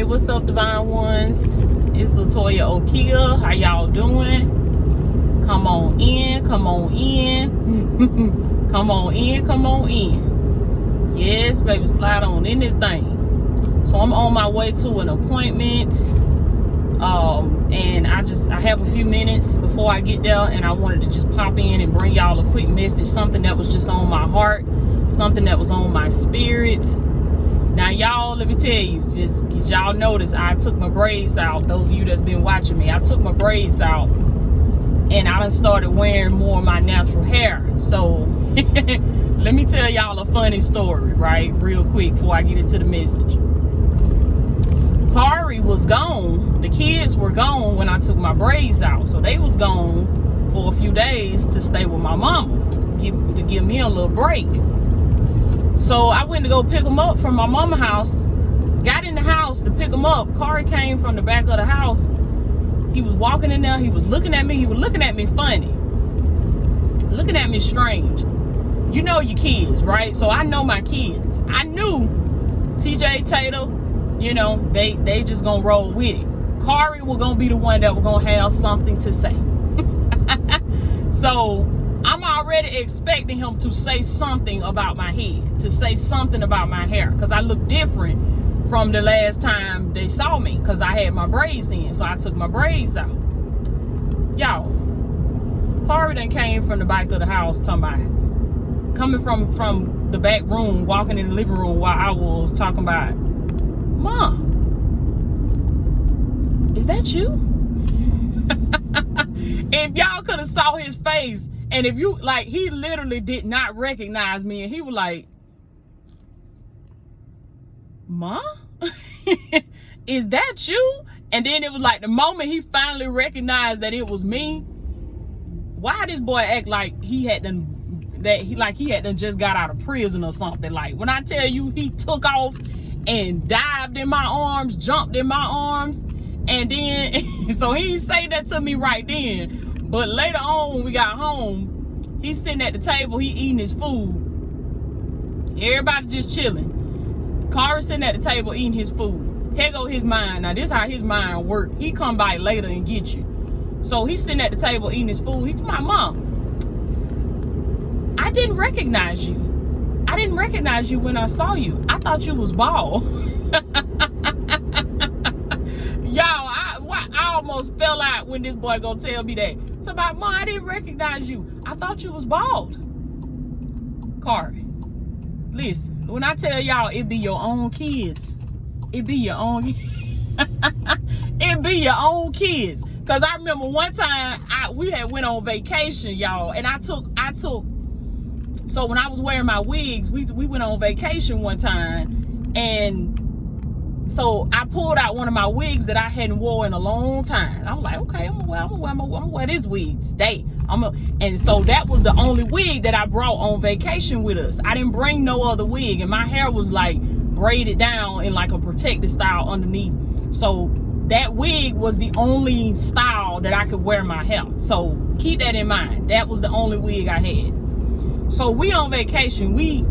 Hey, what's up, Divine Ones? It's Latoya Okia. How y'all doing? Come on in, come on in. Come on in, come on in. Yes, baby, slide on in this thing. So I'm on my way to an appointment. And I have a few minutes before I get there, and I wanted to just pop in and bring y'all a quick message, something that was just on my heart, something that was on my spirit. Now, y'all, let me tell you, just cause y'all notice I took my braids out. Those of you that's been watching me, I took my braids out, and I done started wearing more of my natural hair. So let me tell y'all a funny story, right, real quick before I get into the message. Kari was gone. The kids were gone when I took my braids out. So they was gone for a few days to stay with my mama, to give me a little break. So I went to go pick them up from my mama's house. Got in the house to pick them up. Kari came from the back of the house. He was walking in there. He was looking at me. He was looking at me funny. Looking at me strange. You know your kids, right? So I know my kids. I knew TJ, Tater, you know, they just gonna roll with it. Kari was gonna be the one that was gonna have something to say. So I'm already expecting him to say something about my head, to say something about my hair, because I look different from the last time they saw me, because I had my braids in. So I took my braids out. Y'all, Kari then came from the back of the house coming from the back room, walking in the living room while I was talking about, Mom, is that you? If y'all could have saw his face, and if you, like, he literally did not recognize me, and he was like, Mom, is that you? And then it was like the moment he finally recognized that it was me. Why this boy act like he had done just got out of prison or something? Like, when I tell you, he took off and dived in my arms, jumped in my arms, and then so he didn't say that to me right then, but later on when we got home, he's sitting at the table, he eating his food, everybody just chilling. Kari sitting at the table eating his food. Here go his mind. Now this is how his mind work. He come by later and get you. So he's sitting at the table eating his food. He's my Mom, I didn't recognize you. I didn't recognize you when I saw you. I thought you was bald. Y'all, I almost fell out when this boy gonna tell me that. So about, Mom, I didn't recognize you. I thought you was bald. Kari, listen, when I tell y'all it be your own kids, it be your own it be your own kids. Cause I remember one time we had went on vacation, y'all, and I took so when I was wearing my wigs, we went on vacation one time, and so I pulled out one of my wigs that I hadn't worn in a long time. I was like, okay, I'm gonna wear this wig today. And so that was the only wig that I brought on vacation with us. I didn't bring no other wig, and my hair was like braided down in like a protective style underneath. So that wig was the only style that I could wear my hair. So keep that in mind. That was the only wig I had. So we on vacation, we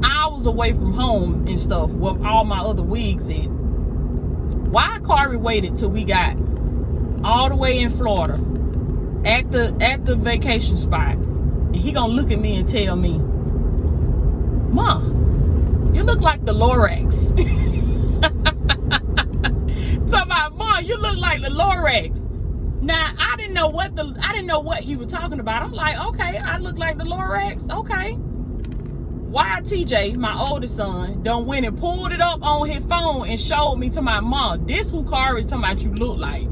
hours away from home and stuff with all my other wigs in. Why Kari waited till we got all the way in Florida at the vacation spot, and he gonna look at me and tell me, Mom, you look like the Lorax. Talk about, Mom, you look like the Lorax. Now I didn't know what he was talking about. I'm like, okay, I look like the Lorax, okay. Why TJ, my oldest son, done went and pulled it up on his phone and showed me to my mom. This who Kari is talking about you look like.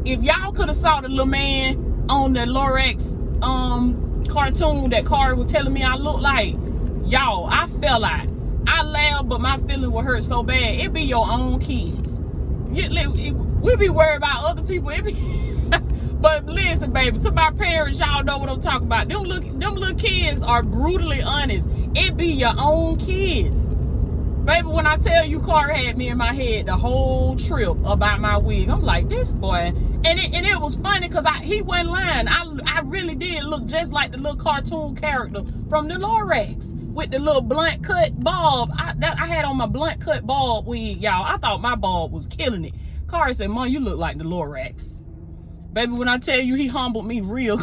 If y'all could have saw the little man on the Lorax cartoon that Kari was telling me I look like, y'all, I fell out. I laughed, but my feeling would hurt so bad. It be your own kids. We be worried about other people. But listen, baby, to my parents, y'all know what I'm talking about. Them little kids are brutally honest. It be your own kids. Baby, when I tell you Kari had me in my head the whole trip about my wig, I'm like, this boy. And it was funny because he wasn't lying. I really did look just like the little cartoon character from the Lorax. with the little blunt cut bulb. I had on my blunt cut bulb wig, y'all. I thought my bulb was killing it. Kari said, Mom, you look like the Lorax. Baby, when I tell you he humbled me real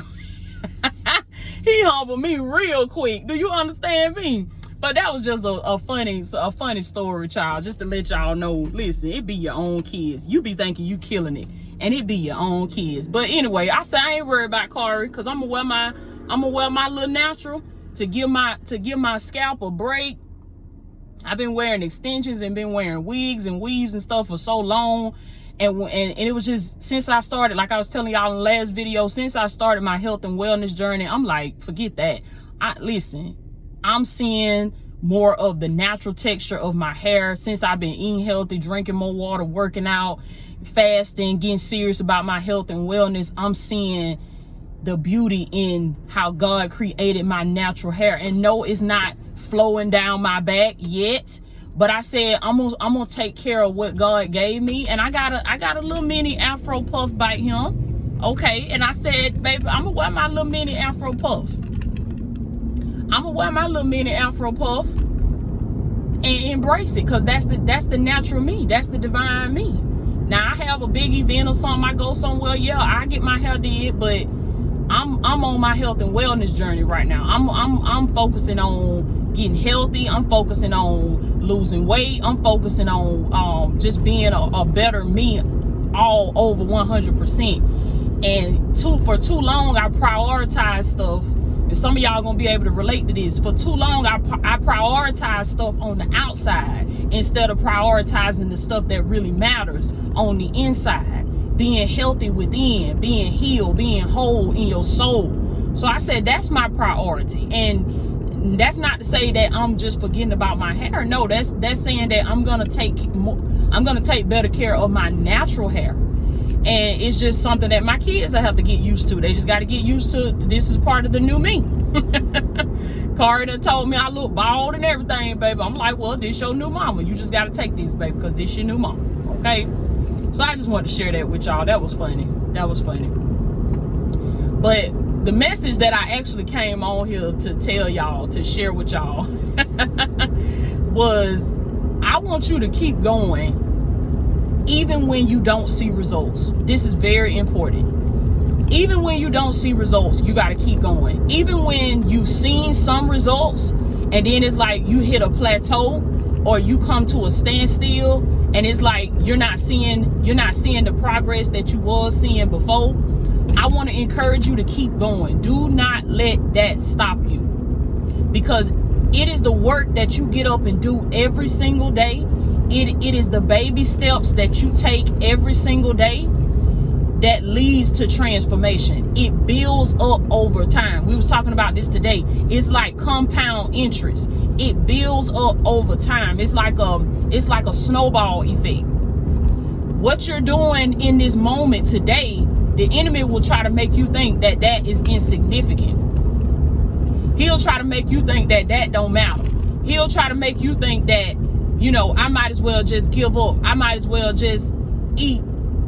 he humbled me real quick. Do you understand me? But that was just a funny story, child. Just to let y'all know, listen, it be your own kids. You be thinking you killing it, and it be your own kids. But anyway, I said I ain't worried about Kari, cause I'm gonna wear my little natural to give my scalp a break. I've been wearing extensions and been wearing wigs and weaves and stuff for so long. And it was just, since I started, like I was telling y'all in the last video, since I started my health and wellness journey, I'm like, forget that. Listen, I'm seeing more of the natural texture of my hair since I've been eating healthy, drinking more water, working out, fasting, getting serious about my health and wellness. I'm seeing the beauty in how God created my natural hair. And no, it's not flowing down my back yet. But I said I'm gonna take care of what God gave me, and I got a little mini Afro puff by him, okay? And I said, baby, I'm gonna wear my little mini Afro puff. I'm gonna wear my little mini Afro puff and embrace it, cause that's the natural me, that's the divine me. Now I have a big event or something, I go somewhere, yeah, I get my hair did, but I'm on my health and wellness journey right now. I'm focusing on getting healthy. I'm focusing on losing weight. I'm focusing on just being a better me all over 100%. And for too long, I prioritized stuff. And some of y'all gonna be able to relate to this. For too long, I prioritized stuff on the outside instead of prioritizing the stuff that really matters on the inside. Being healthy within, being healed, being whole in your soul. So I said, that's my priority. And that's not to say that I'm just forgetting about my hair. No, that's saying that I'm gonna take better care of my natural hair. And it's just something that my kids will have to get used to. They just got to get used to. This is part of the new me. Kari done told me I look bald and everything, baby. I'm like, well, this your new mama. You just got to take this, baby, because this your new mama. Okay. So I just wanted to share that with y'all. That was funny. That was funny. But the message that I actually came on here to tell y'all, to share with y'all, was I want you to keep going even when you don't see results. This is very important. Even when you don't see results, you got to keep going. Even when you've seen some results and then it's like you hit a plateau or you come to a standstill and it's like you're not seeing the progress that you was seeing before. I want to encourage you to keep going. Do not let that stop you, because it is the work that you get up and do every single day. It is the baby steps that you take every single day that leads to transformation. It builds up over time. We was talking about this today. It's like compound interest. It builds up over time. It's like a snowball effect. What you're doing in this moment today, the enemy will try to make you think that that is insignificant. He'll try to make you think that that don't matter. He'll try to make you think that, you know, I might as well just give up. I might as well just eat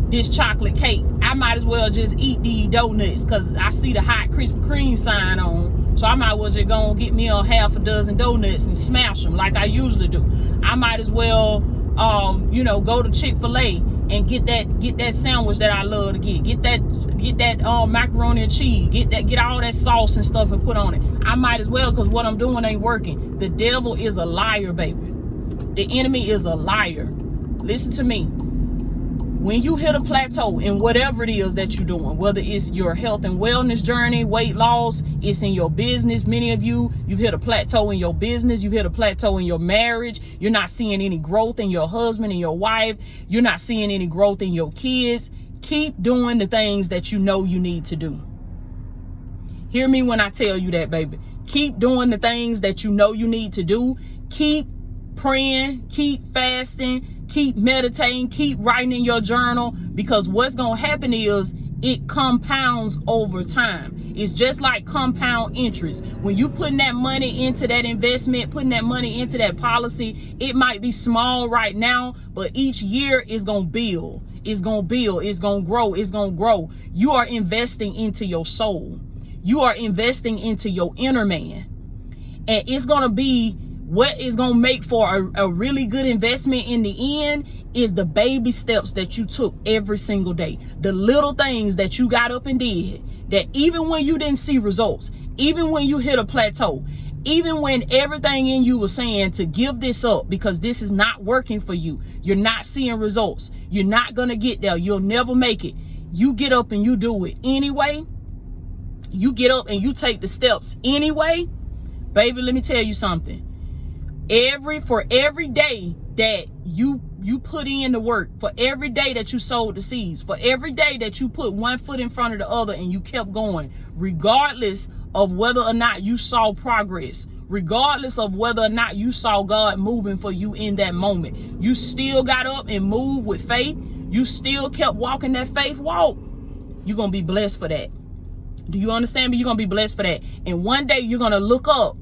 this chocolate cake. I might as well just eat these donuts because I see the hot Krispy Kreme sign on. So I might as well just go and get me a half a dozen donuts and smash them like I usually do. I might as well, go to Chick-fil-A and get that sandwich that I love to get that macaroni and cheese, get all that sauce and stuff and put on it. I might as well, because what I'm doing ain't working. The devil is a liar, baby. The enemy is a liar. Listen to me. When you hit a plateau in whatever it is that you're doing, whether it's your health and wellness journey, weight loss, it's in your business. Many of you've hit a plateau in your business. You've hit a plateau in your marriage. You're not seeing any growth in your husband and your wife. You're not seeing any growth in your kids. Keep doing the things that you know you need to do. Hear me when I tell you that, baby. Keep doing the things that you know you need to do. Keep praying, keep fasting, keep meditating, keep writing in your journal, because what's going to happen is it compounds over time. It's just like compound interest. When you putting that money into that investment, putting that money into that policy, it might be small right now, but each year is going to build. It's going to build. It's going to grow. It's going to grow. You are investing into your soul. You are investing into your inner man. And it's going to be what is going to make for a really good investment in the end is the baby steps that you took every single day. The little things that you got up and did, that even when you didn't see results, even when you hit a plateau, even when everything in you was saying to give this up because this is not working for you, you're not seeing results, you're not going to get there, you'll never make it. You get up and you do it anyway. You get up and you take the steps anyway. Baby, let me tell you something. For every day that you put in the work, for every day that you sowed the seeds, for every day that you put one foot in front of the other and you kept going, regardless of whether or not you saw progress, regardless of whether or not you saw God moving for you in that moment, you still got up and moved with faith. You still kept walking that faith walk. You're going to be blessed for that. Do you understand me? You're going to be blessed for that. And one day you're going to look up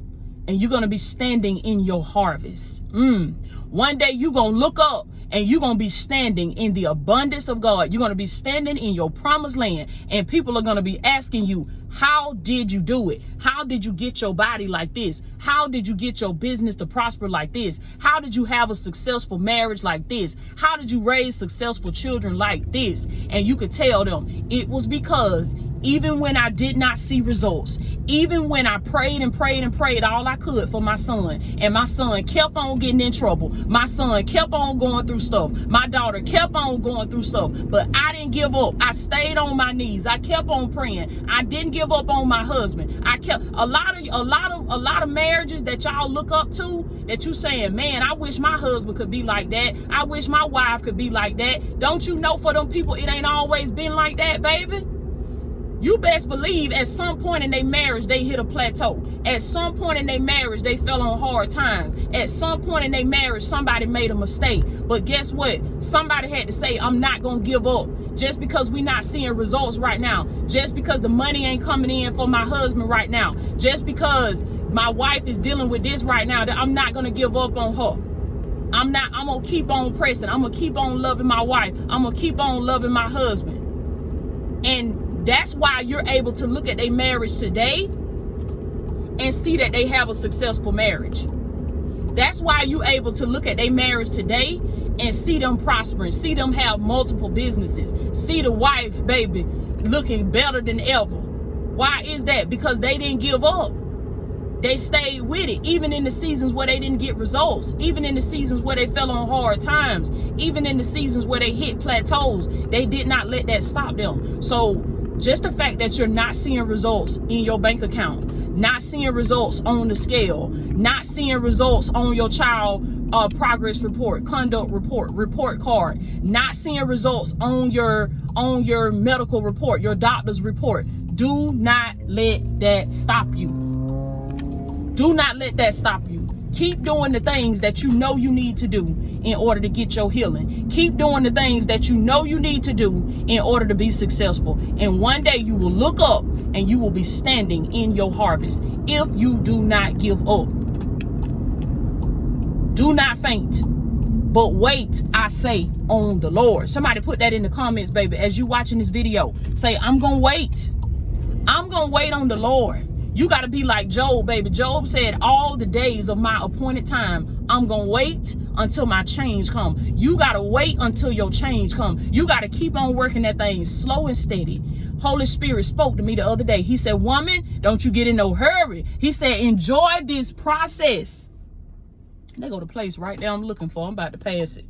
and you're going to be standing in your harvest. One day you're going to look up and you're going to be standing in the abundance of God. You're going to be standing in your promised land. And people are going to be asking you, how did you do it? How did you get your body like this? How did you get your business to prosper like this? How did you have a successful marriage like this? How did you raise successful children like this? And you could tell them it was because even when I did not see results, even when I prayed and prayed and prayed all I could for my son, and my son kept on getting in trouble, my son kept on going through stuff, my daughter kept on going through stuff, but I didn't give up. I stayed on my knees. I kept on praying. I didn't give up on my husband. I kept a lot of marriages that y'all look up to, that you saying, man, I wish my husband could be like that. I wish my wife could be like that. Don't you know for them people it ain't always been like that, baby? You best believe at some point in their marriage, they hit a plateau. At some point in their marriage, they fell on hard times. At some point in their marriage, somebody made a mistake. But guess what? Somebody had to say, I'm not going to give up. Just because we're not seeing results right now. Just because the money ain't coming in for my husband right now. Just because my wife is dealing with this right now, that I'm not going to give up on her. I'm going to keep on pressing. I'm going to keep on loving my wife. I'm going to keep on loving my husband. And that's why you're able to look at their marriage today and see that they have a successful marriage. That's why you're able to look at their marriage today and see them prospering, see them have multiple businesses, see the wife, baby, looking better than ever. Why is that? Because they didn't give up. They stayed with it, even in the seasons where they didn't get results, even in the seasons where they fell on hard times, even in the seasons where they hit plateaus. They did not let that stop them. So just the fact that you're not seeing results in your bank account, not seeing results on the scale, not seeing results on your child progress report, conduct report, report card, not seeing results on your medical report, your doctor's report, do not let that stop you. Do not let that stop you. Keep doing the things that you know you need to do in order to get your healing. Keep doing the things that you know you need to do in order to be successful. And one day you will look up and you will be standing in your harvest if you do not give up. Do not faint, but wait, I say, on the Lord. Somebody put that in the comments, baby, as you watching this video. Say, I'm going to wait. I'm going to wait on the Lord. You got to be like Job, baby. Job said, all the days of my appointed time, I'm going to wait until my change come. You got to wait until your change come. You got to keep on working that thing slow and steady. Holy Spirit spoke to me the other day. He said, woman, don't you get in no hurry. He said, enjoy this process. They go to the place right there I'm looking for. I'm about to pass it.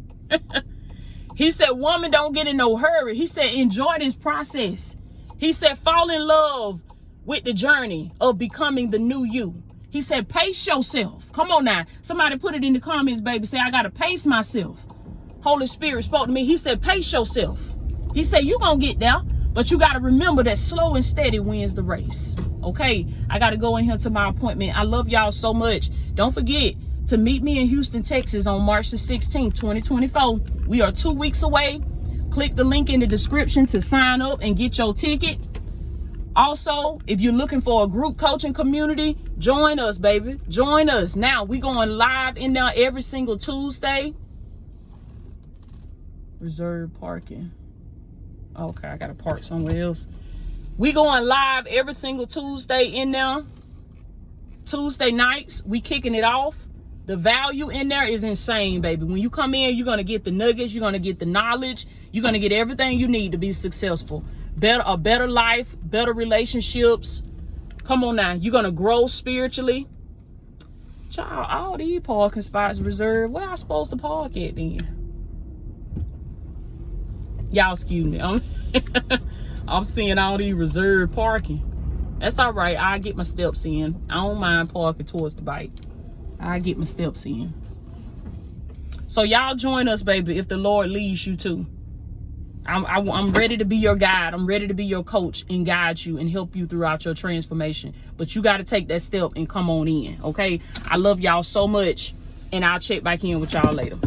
He said, woman, don't get in no hurry. He said, enjoy this process. He said, fall in love with the journey of becoming the new you. He said, pace yourself. Come on now. Somebody put it in the comments, baby. Say, I got to pace myself. Holy Spirit spoke to me. He said, pace yourself. He said, you're going to get there, but you got to remember that slow and steady wins the race. Okay, I got to go in here to my appointment. I love y'all so much. Don't forget to meet me in Houston, Texas on March the 16th, 2024. We are 2 weeks away. Click the link in the description to sign up and get your ticket. Also, if you're looking for a group coaching community, join us, baby. Join us. Now, we're going live in there every single Tuesday. Reserve parking. Okay, I got to park somewhere else. We going live every single Tuesday in there. Tuesday nights, we kicking it off. The value in there is insane, baby. When you come in, you're going to get the nuggets. You're going to get the knowledge. You're going to get everything you need to be successful. A better life, better relationships. Come on now. You're going to grow spiritually. Child, all these parking spots reserved. Where I supposed to park at then? Y'all excuse me. I'm seeing all these reserved parking. That's all right. I'll get my steps in. I don't mind parking towards the bike. I'll get my steps in. So y'all join us, baby, if the Lord leads you to. I'm ready to be your guide. I'm ready to be your coach and guide you and help you throughout your transformation. But you got to take that step and come on in, okay? I love y'all so much, and I'll check back in with y'all later.